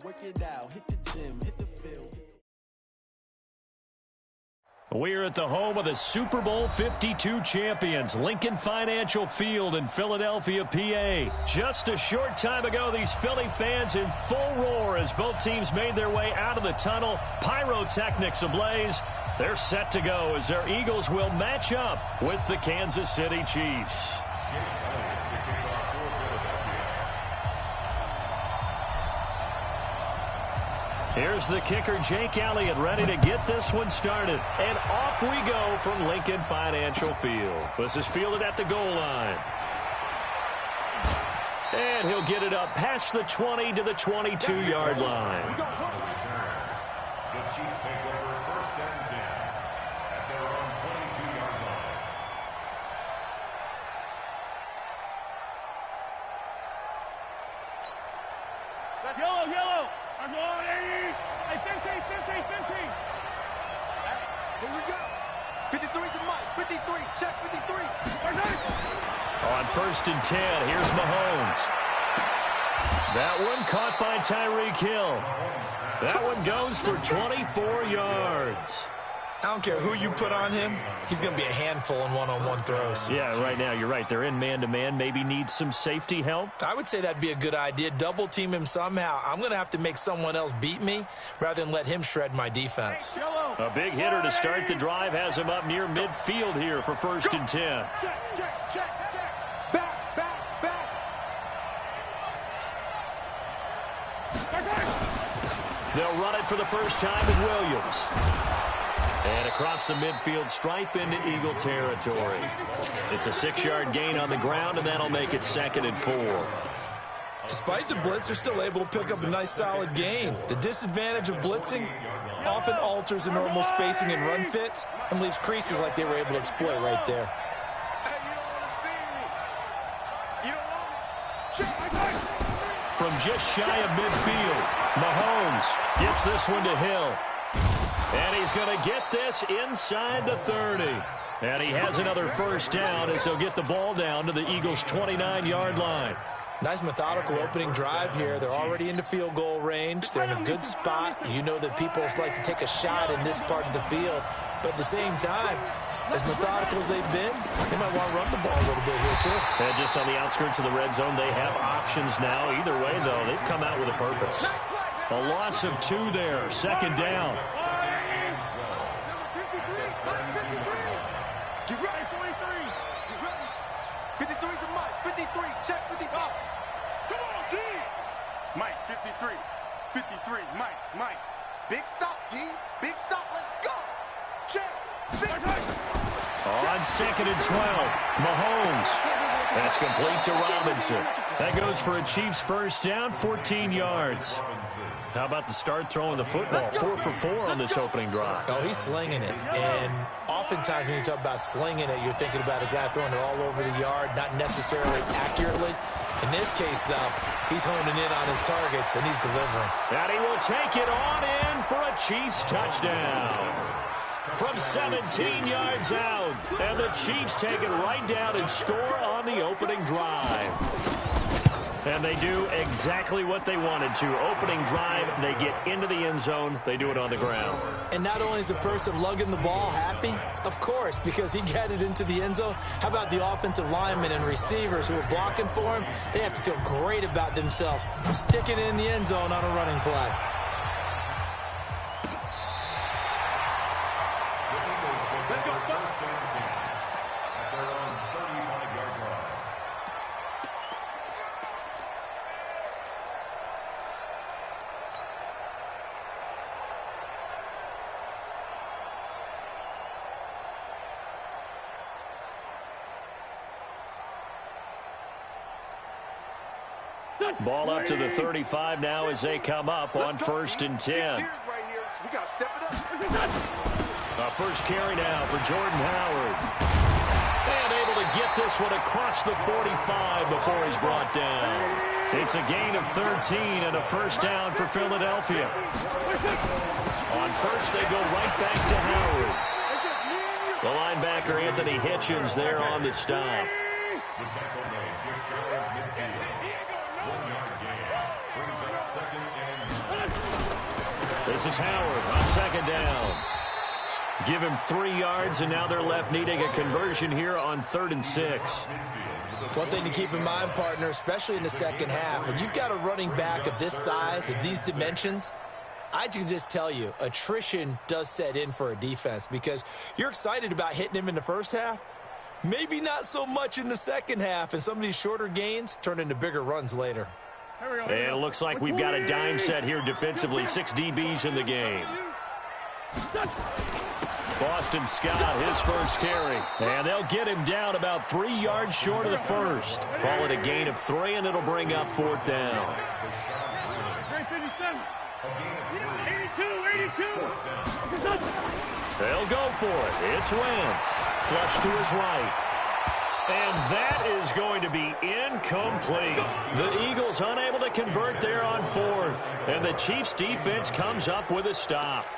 work it out, hit the gym, hit the field. We're at the home of the Super Bowl 52 champions, Lincoln Financial Field in Philadelphia, PA. Just a short time ago, these Philly fans in full roar as both teams made their way out of the tunnel. Pyrotechnics ablaze. They're set to go as their Eagles will match up with the Kansas City Chiefs. Here's the kicker, Jake Elliott, ready to get this one started. And off we go from Lincoln Financial Field. This is fielded at the goal line. And he'll get it up past the 20 to the 22-yard line. The Chiefs take over first and 10 at their own 22-yard line. That's yellow, yellow. Hey, 15. Here we go. 53 to Mike. 53. Check 53. On first and 10, here's Mahomes. That one caught by Tyreek Hill. That one goes for 24 yards. I don't care who you put on him. He's going to be a handful in one-on-one throws. Yeah, right now, you're right. They're in man-to-man. Maybe need some safety help. I would say that'd be a good idea. Double team him somehow. I'm going to have to make someone else beat me rather than let him shred my defense. A big hitter to start the drive has him up near midfield here for first and 10. Check. Back. They'll run it for the first time with Williams. And across the midfield stripe into Eagle territory. It's a 6-yard gain on the ground, and that'll make it second and 4. Despite the blitz, they're still able to pick up a nice solid gain. The disadvantage of blitzing often alters the normal spacing and run fits and leaves creases like they were able to exploit right there. From just shy of midfield, Mahomes gets this one to Hill. And he's going to get this inside the 30. And he has another first down as he'll get the ball down to the Eagles' 29-yard line. Nice methodical opening drive here. They're already into field goal range. They're in a good spot. You know that people like to take a shot in this part of the field. But at the same time, as methodical as they've been, they might want to run the ball a little bit here too. And just on the outskirts of the red zone, they have options now. Either way, though, they've come out with a purpose. A loss of 2 there. Second down. Get ready, 43. Get ready. 53 to Mike. 53. Check 55. Come on, D. Mike, 53. 53. Mike. Big stop, D. Big stop. Let's go. Check. On second and 12, Mahomes. That's complete to Robinson. That goes for a Chiefs first down, 14 yards. How about the start throwing the football? 4 for 4 on this opening drive. Oh, he's slinging it. And oftentimes when you talk about slinging it, you're thinking about a guy throwing it all over the yard, not necessarily accurately. In this case, though, he's honing in on his targets, and he's delivering. And he will take it on in for a Chiefs touchdown. From 17 yards out, and the Chiefs take it right down and score on the opening drive. And they do exactly what they wanted to. Opening drive, they get into the end zone. They do it on the ground. And not only is the person lugging the ball happy, of course, because he got it into the end zone. How about the offensive linemen and receivers who are blocking for him? They have to feel great about themselves, sticking it in the end zone on a running play. Ball up to the 35 now as they come up on first and 10. A first carry now for Jordan Howard. And able to get this one across the 45 before he's brought down. It's a gain of 13 and a first down for Philadelphia. On first, they go right back to Howard. The linebacker, Anthony Hitchens, there on the stop. The tackle made just shy of midfield. 1 yard gain. Brings up second and 9. This is Howard on second down. Give him 3 yards, and now they're left needing a conversion here on 3rd and 6. One thing to keep in mind, partner, especially in the second half, when you've got a running back of this size, of these dimensions, I can just tell you, attrition does set in for a defense because you're excited about hitting him in the first half, maybe not so much in the second half, and some of these shorter gains turn into bigger runs later. And it looks like we've got a dime set here defensively, 6 DBs in the game. Boston Scott, his first carry. And they'll get him down about 3 yards short of the first. Call it a gain of 3, and it'll bring up 4th down. 82. They'll go for it. It's Wentz. Flush to his right. And that is going to be incomplete. The Eagles unable to convert there on 4th. And the Chiefs defense comes up with a stop.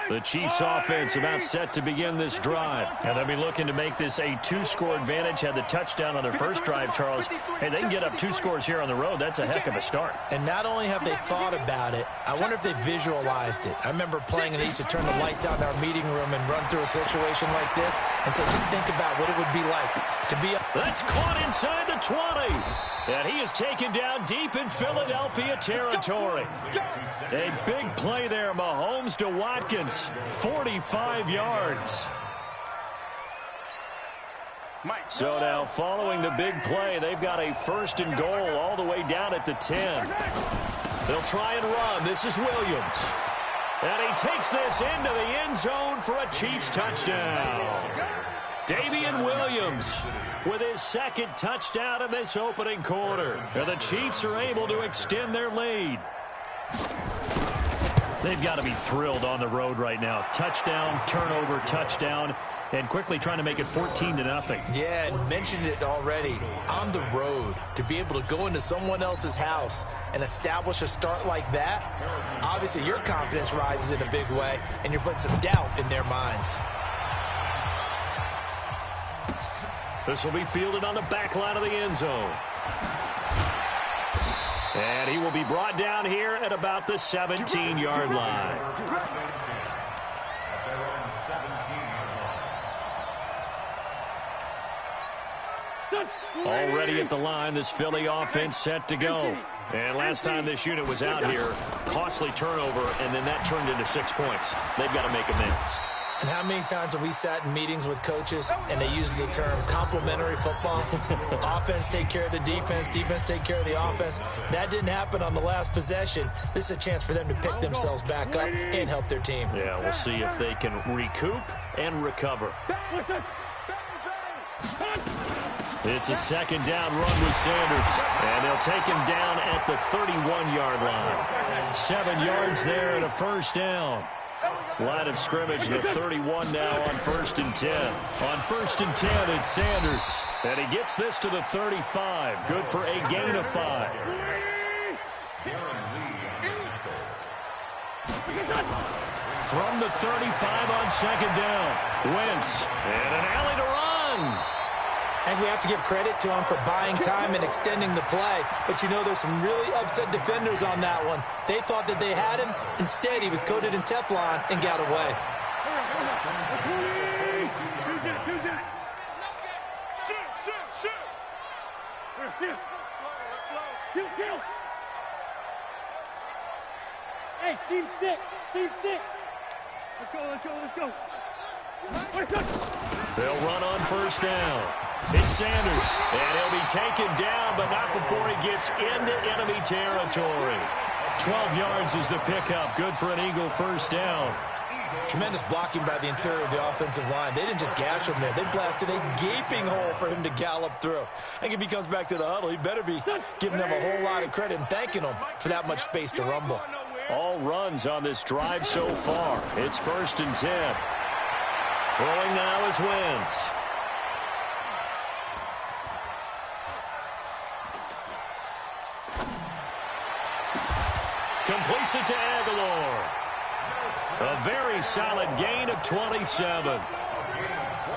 The Chiefs offense about set to begin this drive. And they'll be looking to make this a 2-score advantage. Had the touchdown on their first drive, Charles. Hey, they can get up 2 scores here on the road. That's a heck of a start. And not only have they thought about it, I wonder if they visualized it. I remember playing and they used to turn the lights out in our meeting room and run through a situation like this and say, just think about what it would be like to be up. That's caught inside the 20. And he is taken down deep in Philadelphia territory. A big play there, Mahomes to Watkins. 45 yards. So now following the big play, they've got a 1st and goal all the way down at the 10. They'll try and run. This is Williams. And he takes this into the end zone for a Chiefs touchdown. Damian Williams with his 2nd touchdown in this opening quarter. And the Chiefs are able to extend their lead. They've got to be thrilled on the road right now. Touchdown, turnover, touchdown, and quickly trying to make it 14-0. Yeah, and mentioned it already. On the road, to be able to go into someone else's house and establish a start like that, obviously your confidence rises in a big way, and you're putting some doubt in their minds. This will be fielded on the back line of the end zone. And he will be brought down here at about the 17-yard line. Already at the line, this Philly offense set to go. And last time this unit was out here, costly turnover, and then that turned into 6 points. They've got to make amends. And how many times have we sat in meetings with coaches and they use the term complementary football? Offense take care of the defense, defense take care of the offense. That didn't happen on the last possession. This is a chance for them to pick themselves back up and help their team. Yeah, we'll see if they can recoup and recover. It's a 2nd down run with Sanders. And they'll take him down at the 31-yard line. 7 yards there and a 1st down. Line of scrimmage, the 31 now on 1st and 10. On 1st and 10, it's Sanders. And he gets this to the 35. Good for a gain of 5. From the 35 on 2nd down. Wentz. And an alley to run. And we have to give credit to him for buying time and extending the play. But, you know, there's some really upset defenders on that one. They thought that they had him. Instead, he was coated in Teflon and got away. Hey, team 6. Team 6. Let's go. They'll run on 1st down. It's Sanders, and he'll be taken down, but not before he gets into enemy territory. 12 yards is the pickup. Good for an Eagle 1st down. Tremendous blocking by the interior of the offensive line. They didn't just gash him there. They blasted a gaping hole for him to gallop through. I think if he comes back to the huddle, he better be giving them a whole lot of credit and thanking them for that much space to rumble. All runs on this drive so far. It's 1st and 10. Throwing now is Wentz. Completes it to Aguilar. A very solid gain of 27.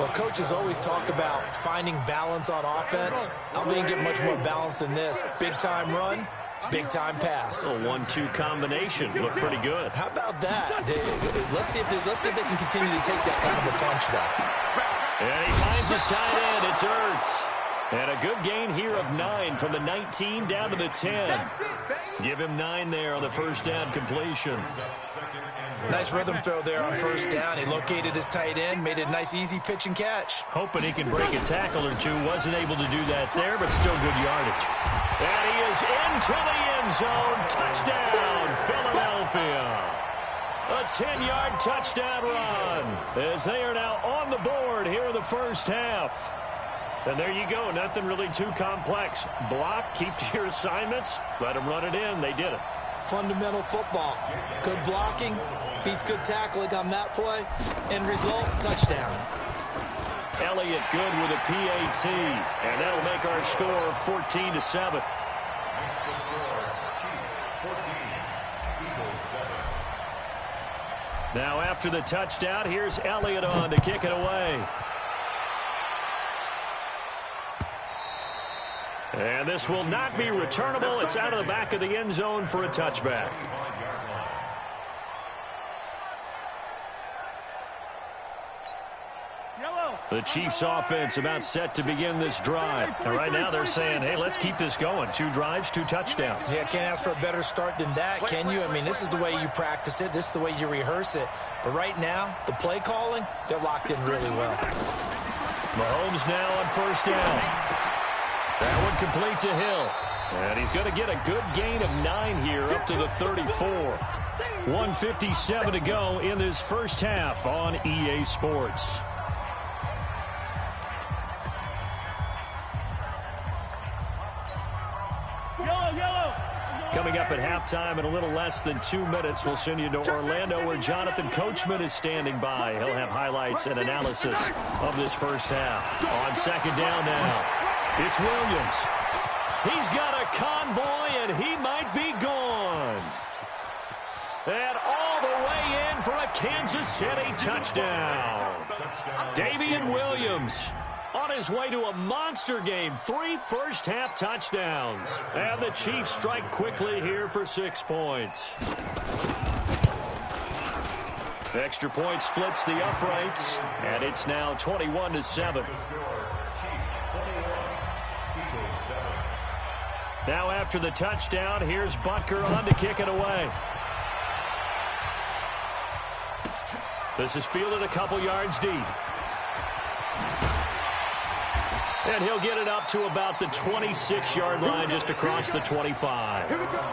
Well, coaches always talk about finding balance on offense. I don't think you get much more balance than this. Big-time run, big-time pass. A 1-2 combination. Looked pretty good. How about that? Let's see if they can continue to take that kind of a punch, though. And he finds his tight end. It's Ertz. And a good gain here of 9 from the 19 down to the 10. Give him 9 there on the first down completion. Nice rhythm throw there on first down. He located his tight end, made it a nice, easy pitch and catch. Hoping he can break a tackle or two. Wasn't able to do that there, but still good yardage. And he is into the end zone. Touchdown, Philadelphia. A 10-yard touchdown run as they are now on the board here in the first half. And there you go. Nothing really too complex. Block, keep to your assignments, let them run it in. They did it. Fundamental football. Good blocking, beats good tackling on that play. End result, touchdown. Elliott good with a PAT. And that'll make our score 14-7. Now after the touchdown, here's Elliott on to kick it away. And this will not be returnable. It's out of the back of the end zone for a touchback. The Chiefs offense about set to begin this drive. And right now they're saying, hey, let's keep this going. 2 drives, 2 touchdowns. Yeah, can't ask for a better start than that, can you? I mean, this is the way you practice it. This is the way you rehearse it. But right now, the play calling, they're locked in really well. Mahomes now on first down. That one complete to Hill. And he's going to get a good gain of 9 here up to the 34. 1:57 to go in this first half on EA Sports. Coming up at halftime in a little less than 2 minutes, we'll send you to Orlando where Jonathan Coachman is standing by. He'll have highlights and analysis of this first half. On second down now, it's Williams. He's got a convoy, and he might be gone. And all the way in for a Kansas City touchdown. Damian Williams on his way to a monster game. 3 first-half touchdowns. And the Chiefs strike quickly here for 6 points. Extra point splits the uprights, and it's now 21-7. Now after the touchdown, here's Butker on to kick it away. This is fielded a couple yards deep. And he'll get it up to about the 26-yard line, just across the 25. Here we go.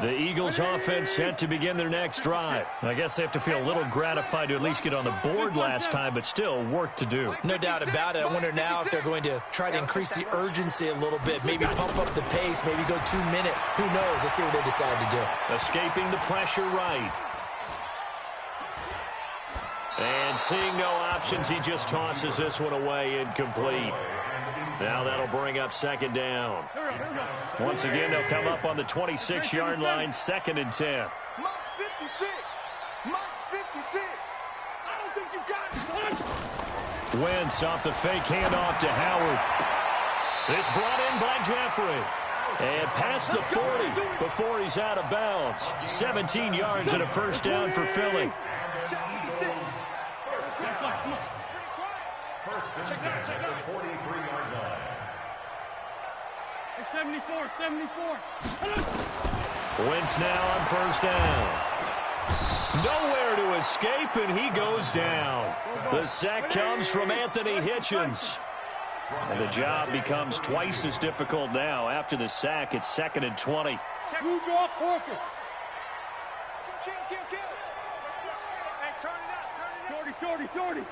The Eagles offense set to begin their next drive. I guess they have to feel a little gratified to at least get on the board last time, but still work to do. No doubt about it. I wonder now if they're going to try to increase the urgency a little bit, maybe pump up the pace, maybe go 2 minute. Who knows? Let's see what they decide to do. Escaping the pressure right. And seeing no options, he just tosses this one away incomplete. Now that'll bring up second down. Once again, they'll come up on the 26-yard line, 2nd and 10. Mike's 56. Mike's 56. I don't think you got it. Wentz off the fake handoff to Howard. It's brought in by Jeffrey. And past the 40 before he's out of bounds. 17 yards and a first down for Philly. First and 10 at the 43-yard line. 74. Wentz now on first down. Nowhere to escape, and he goes down. The sack comes from Anthony Hitchens. And the job becomes twice as difficult now. After the sack, it's 2nd and 20. You drop focus. Kill. Hey, turn it up. Jordy.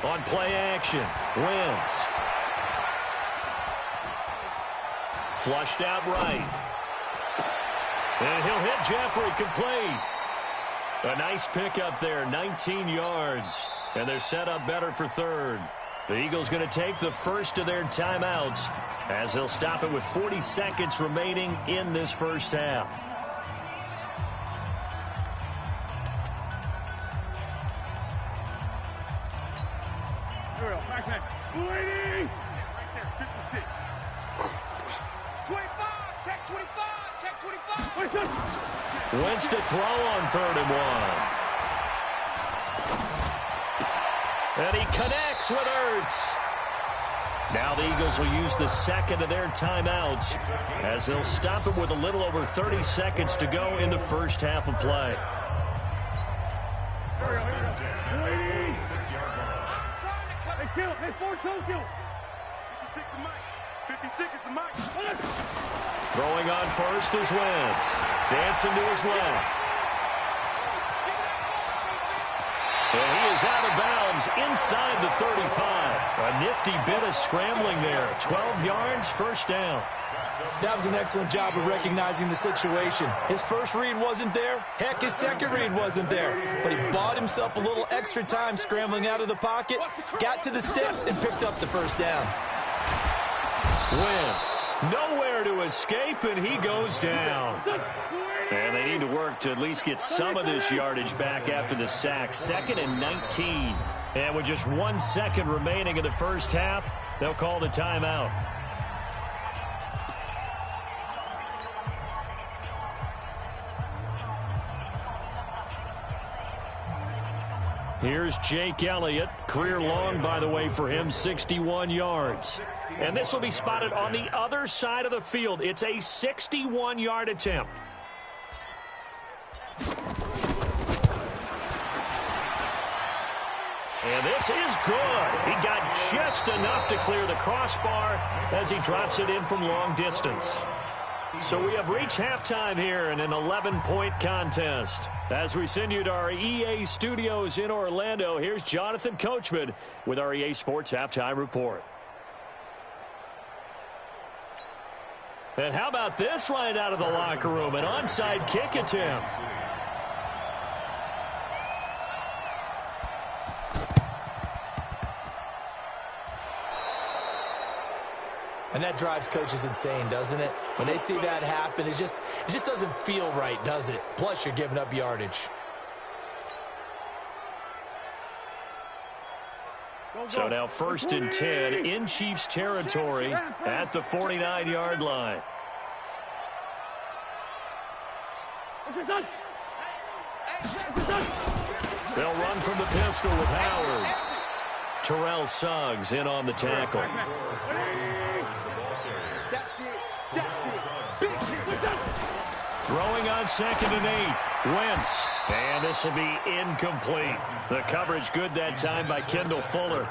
On play action, Wentz. Flushed out right. And he'll hit Jeffrey complete. A nice pickup there, 19 yards. And they're set up better for third. The Eagles going to take the first of their timeouts as they'll stop it with 40 seconds remaining in this first half. Right there, 56. 25, check 25, check 25. Wentz to throw on 3rd and 1. And he connects with Ertz. Now the Eagles will use the second of their timeouts as they'll stop it with a little over 30 seconds to go in the first half of play. Hey, 4 kill. 56 is Mike. 56 is the Mike. Throwing on first is Wentz. Dancing to his left. And he is out of bounds inside the 35. A nifty bit of scrambling there. 12 yards, first down. That was an excellent job of recognizing the situation. His first read wasn't there. Heck, his second read wasn't there. But he bought himself a little extra time scrambling out of the pocket, got to the sticks, and picked up the first down. Wentz, nowhere to escape, and he goes down. And they need to work to at least get some of this yardage back after the sack. 2nd and 19. And with just 1 second remaining in the first half, they'll call the timeout. Here's Jake Elliott. Career long, by the way, for him, 61 yards. And this will be spotted on the other side of the field. It's a 61-yard attempt. And this is good. He got just enough to clear the crossbar as he drops it in from long distance. So we have reached halftime here in an 11-point contest. As we send you to our EA studios in Orlando, here's Jonathan Coachman with our EA Sports Halftime Report. And how about this right out of the locker room? An onside kick attempt. And that drives coaches insane, doesn't it? When they see that happen, it just doesn't feel right, does it? Plus, you're giving up yardage. So now 1st and 10 in Chiefs territory at the 49-yard line. They'll run from the pistol with Howard. Terrell Suggs in on the tackle. Throwing on 2nd and 8. Wentz. And this will be incomplete. The coverage good that time by Kendall Fuller.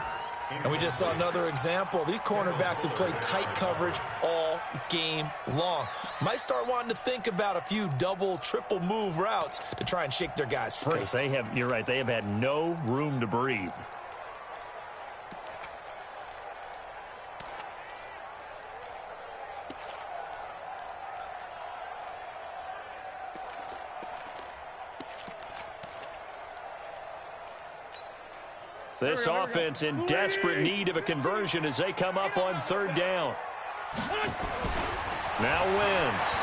And we just saw another example. These cornerbacks have played tight coverage all game long. Might start wanting to think about a few double, triple move routes to try and shake their guys free. Because they have, you're right, they have had no room to breathe. This offense in desperate need of a conversion as they come up on 3rd down. Now Wentz.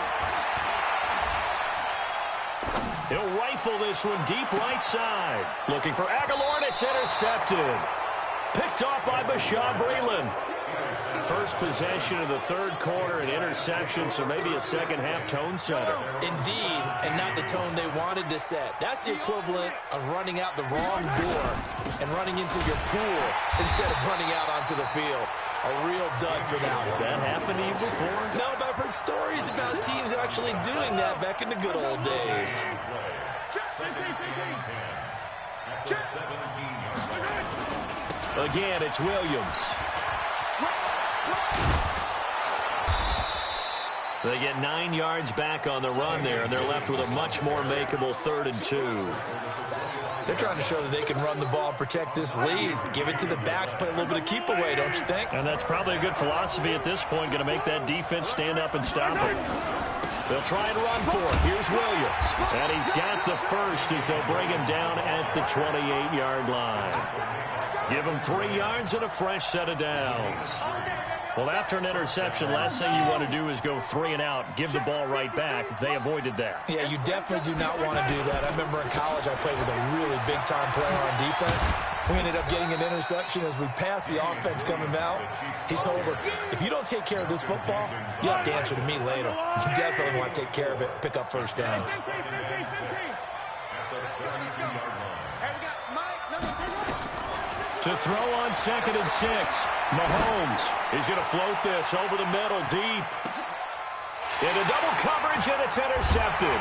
He'll rifle this one deep right side. Looking for Aguilar, and it's intercepted. Picked off by Bashaud Breeland. First possession of the 3rd quarter, an interception, so maybe a second-half tone setter. Indeed, and not the tone they wanted to set. That's the equivalent of running out the wrong door and running into your pool instead of running out onto the field. A real dud for that one. Has that happened to you before? No, but I've heard stories about teams actually doing that back in the good old days. Again, it's Williams. They get 9 yards back on the run there, and they're left with a much more makeable 3rd and 2. They're trying to show that they can run the ball and protect this lead. Give it to the backs, play a little bit of keep away, don't you think? And that's probably a good philosophy at this point, going to make that defense stand up and stop it. They'll try and run for it. Here's Williams. And he's got the first as they'll bring him down at the 28-yard line. Give him 3 yards and a fresh set of downs. Well, after an interception, last thing you want to do is go 3 and out, give the ball right back. They avoided that. Yeah, you definitely do not want to do that. I remember in college I played with a really big-time player on defense. We ended up getting an interception as we passed the offense coming out. He told her, if you don't take care of this football, you have to answer to me later. You definitely want to take care of it, pick up first downs. To throw on 2nd and 6, Mahomes is going to float this over the middle deep. Into double coverage, and it's intercepted.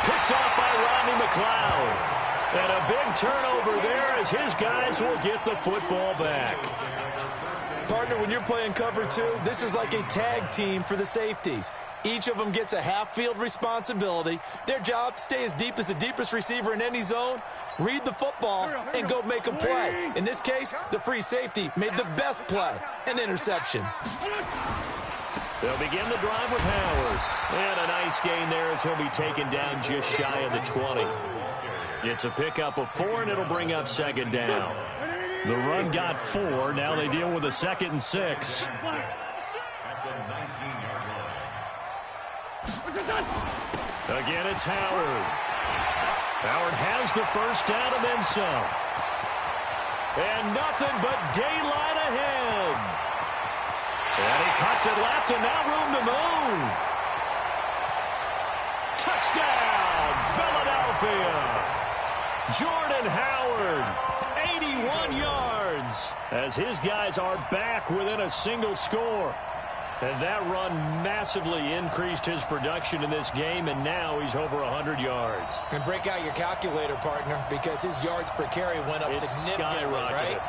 Picked off by Rodney McLeod. And a big turnover there as his guys will get the football back. Partner, when you're playing cover 2, this is like a tag team for the safeties. Each of them gets a half-field responsibility. Their job, stay as deep as the deepest receiver in any zone, read the football, and go make a play. In this case, the free safety made the best play, an interception. They'll begin the drive with Howard. And a nice gain there as he'll be taken down just shy of the 20. It's a pickup of 4, and it'll bring up 2nd down. The run got 4. Now they deal with a 2nd and 6. Again, it's Howard. Howard has the first down and then some. And nothing but daylight ahead. And he cuts it left, and now room to move. Touchdown, Philadelphia. Jordan Howard, 81 yards, as his guys are back within a single score. And that run massively increased his production in this game, and now he's over 100 yards. And break out your calculator, partner, because his yards per carry went up significantly, right?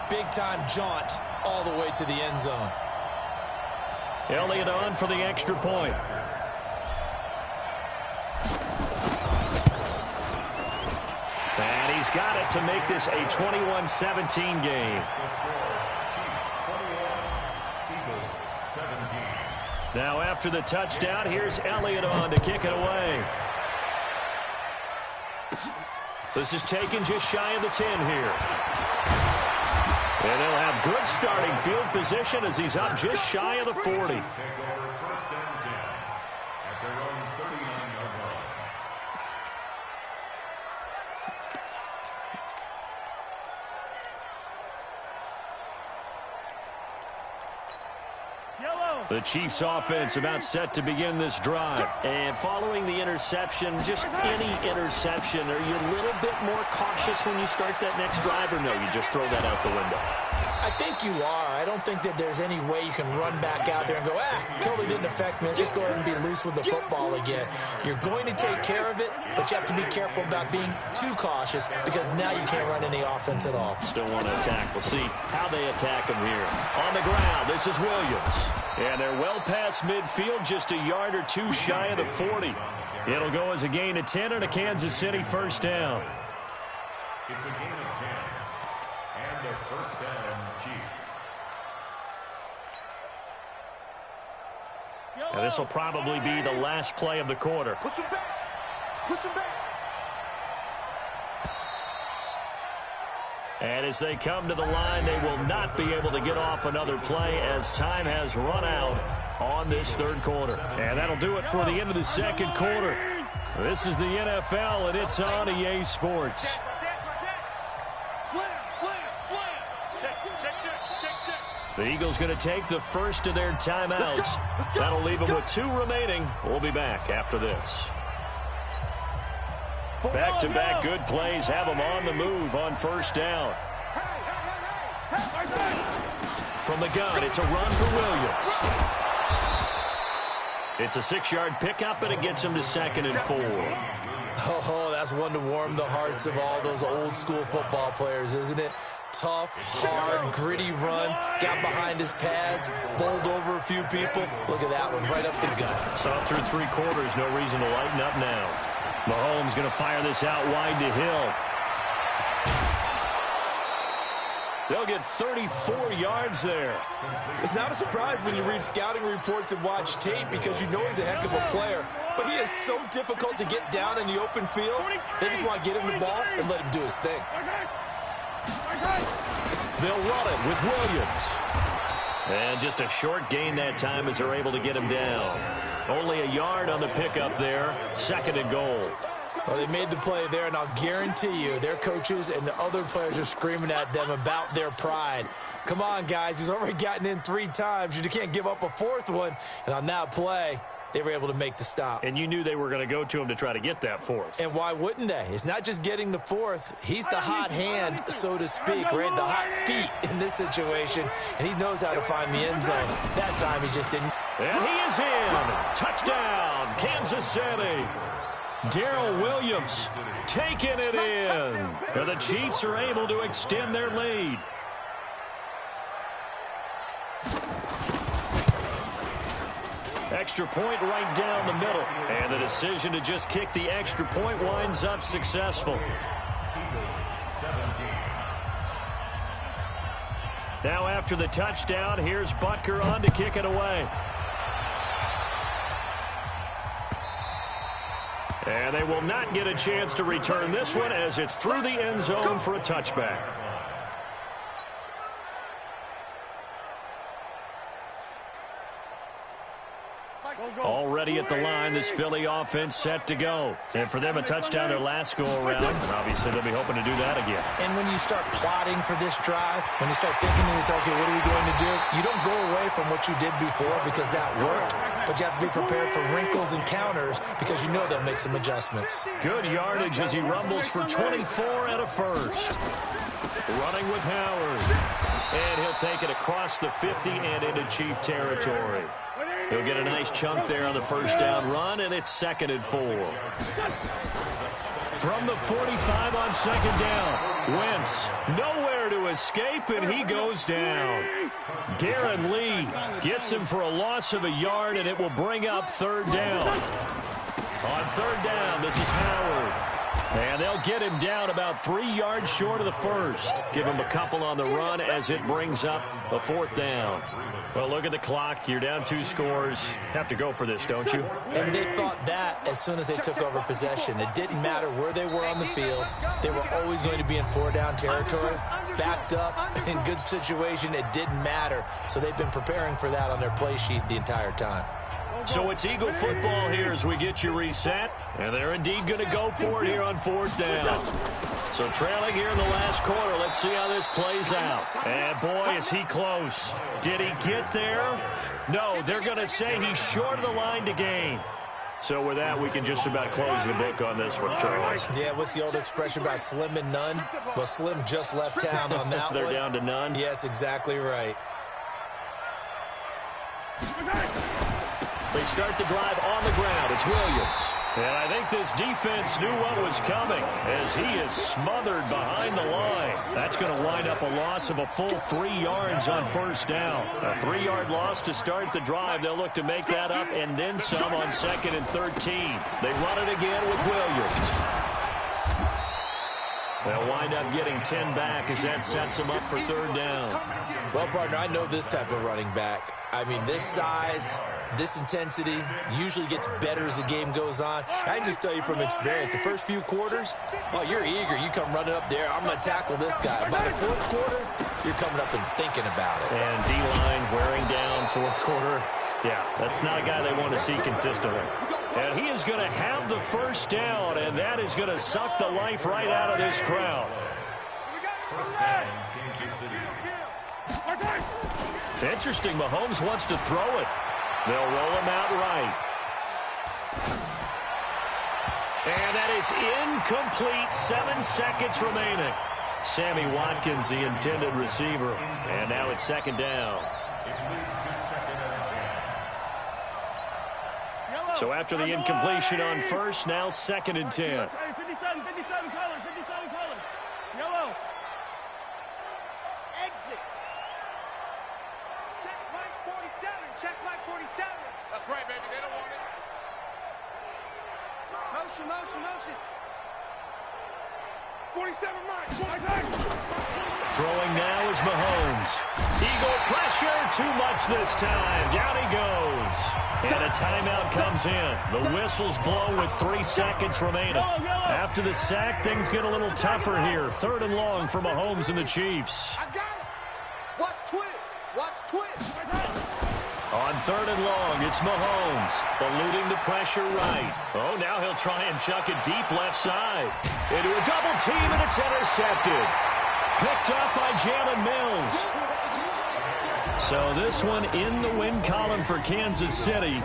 Big-time jaunt all the way to the end zone. Elliott on for the extra point. And he's got it to make this a 21-17 game. Now after the touchdown, here's Elliott on to kick it away. This is taken just shy of the 10 here. And they'll have good starting field position as he's up just shy of the 40. The Chiefs offense about set to begin this drive. And following the interception, just any interception, are you a little bit more cautious when you start that next drive, or no, you just throw that out the window? I think you are. I don't think that there's any way you can run back out there and go, totally didn't affect me. Let's just go ahead and be loose with the football again. You're going to take care of it, but you have to be careful about being too cautious because now you can't run any offense at all. Still want to attack. We'll see how they attack him here. On the ground, this is Williams. And they're well past midfield, just a yard or two shy of the 40. It'll go as a gain of 10 and a Kansas City first down. It's a gain of 10. And a first down, Chiefs. And this will probably be the last play of the quarter. Push him back. Push him back. And as they come to the line, they will not be able to get off another play as time has run out on this third quarter. And that'll do it for the end of the second quarter. This is the NFL, and it's on EA Sports. The Eagles going to take the first of their timeouts. That'll leave them with 2 remaining. We'll be back after this. Back-to-back good plays have them on the move on first down. From the gun, it's a run for Williams. It's a 6-yard pickup, and it gets him to 2nd and 4. Oh, that's one to warm the hearts of all those old-school football players, isn't it? Tough, hard, gritty run, got behind his pads, bowled over a few people. Look at that one, right up the gut. So through 3 quarters, no reason to lighten up now. Mahomes going to fire this out wide to Hill. They'll get 34 yards there. It's not a surprise when you read scouting reports and watch tape because you know he's a heck of a player. But he is so difficult to get down in the open field. They just want to get him the ball and let him do his thing. They'll run it with Williams. And just a short gain that time as they're able to get him down. Only a yard on the pickup there. 2nd and goal. Well, they made the play there, and I'll guarantee you their coaches and the other players are screaming at them about their pride. Come on, guys. He's already gotten in 3 times. You can't give up a 4th one. And on that play, they were able to make the stop. And you knew they were going to go to him to try to get that 4th. And why wouldn't they? It's not just getting the 4th. He's the hot hand, so to speak, right? The hot feet in this situation. And he knows how to find the end zone. That time he just didn't. And he is in. Touchdown, Kansas City. Darrell Williams taking it in. And the Chiefs are able to extend their lead. Extra point right down the middle. And the decision to just kick the extra point winds up successful. Now after the touchdown, here's Butker on to kick it away. And they will not get a chance to return this one as it's through the end zone for a touchback. Already at the line, this Philly offense set to go. And for them, a touchdown their last go-around. And obviously, they'll be hoping to do that again. And when you start plotting for this drive, when you start thinking to yourself, okay, what are we going to do? You don't go away from what you did before because that worked. But you have to be prepared for wrinkles and counters because you know they'll make some adjustments. Good yardage as he rumbles for 24 and a first. Running with Howard. And he'll take it across the 50 and into Chief territory. He'll get a nice chunk there on the first down run, and it's 2nd and 4. From the 45 on 2nd down, Wentz nowhere to escape, and he goes down. Darren Lee gets him for a loss of a yard, and it will bring up 3rd down. On 3rd down, this is Howard. And they'll get him down about 3 yards short of the first. Give him a couple on the run as it brings up a 4th down. Well, look at the clock. You're down 2 scores. Have to go for this, don't you? And they thought that as soon as they took over possession. It didn't matter where they were on the field. They were always going to be in 4-down territory. Backed up, in good situation, it didn't matter. So they've been preparing for that on their play sheet the entire time. So it's Eagle football here as we get you reset. And they're indeed going to go for it here on 4th down. So trailing here in the last quarter. Let's see how this plays out. And boy, is he close. Did he get there? No, they're going to say he's short of the line to gain. So with that, we can just about close the book on this one, Charles. Yeah, what's the old expression about slim and none? Well, Slim just left town on that They're one. They're down to none? Yes, exactly right. They start the drive on the ground. It's Williams. And I think this defense knew what was coming as he is smothered behind the line. That's going to wind up a loss of a full 3 yards on 1st down. A 3-yard loss to start the drive. They'll look to make that up and then some on 2nd and 13. They run it again with Williams. They'll wind up getting 10 back as that sets them up for 3rd down. Well, partner, I know this type of running back. I mean, this size, this intensity usually gets better as the game goes on. I can just tell you from experience, the first few quarters, oh, you're eager. You come running up there, I'm going to tackle this guy. By the 4th quarter, you're coming up and thinking about it. And D-line wearing down 4th quarter. Yeah, that's not a guy they want to see consistently. And he is going to have the 1st down, and that is going to suck the life right out of this crowd. Interesting, Mahomes wants to throw it. They'll roll him out right. And that is incomplete. 7 seconds remaining. Sammy Watkins, the intended receiver. And now it's 2nd down. So after the incompletion on 1st, now 2nd and 10. 57 colors, 57 colors. Yellow. Exit. Check Mike 47. Check Mike 47. That's right, baby. They don't want it. Motion, motion, motion. Throwing now is Mahomes. Eagle pressure, too much this time. Down he goes. And a timeout comes in. The whistles blow with 3 seconds remaining. After the sack, things get a little tougher here. 3rd and long for Mahomes and the Chiefs. I got it. Watch twist. Watch twist. On 3rd and long, it's Mahomes, eluding the pressure right. Oh, now he'll try and chuck it deep left side. Into a double team, and it's intercepted. Picked up by Jalen Mills. So this one in the win column for Kansas City.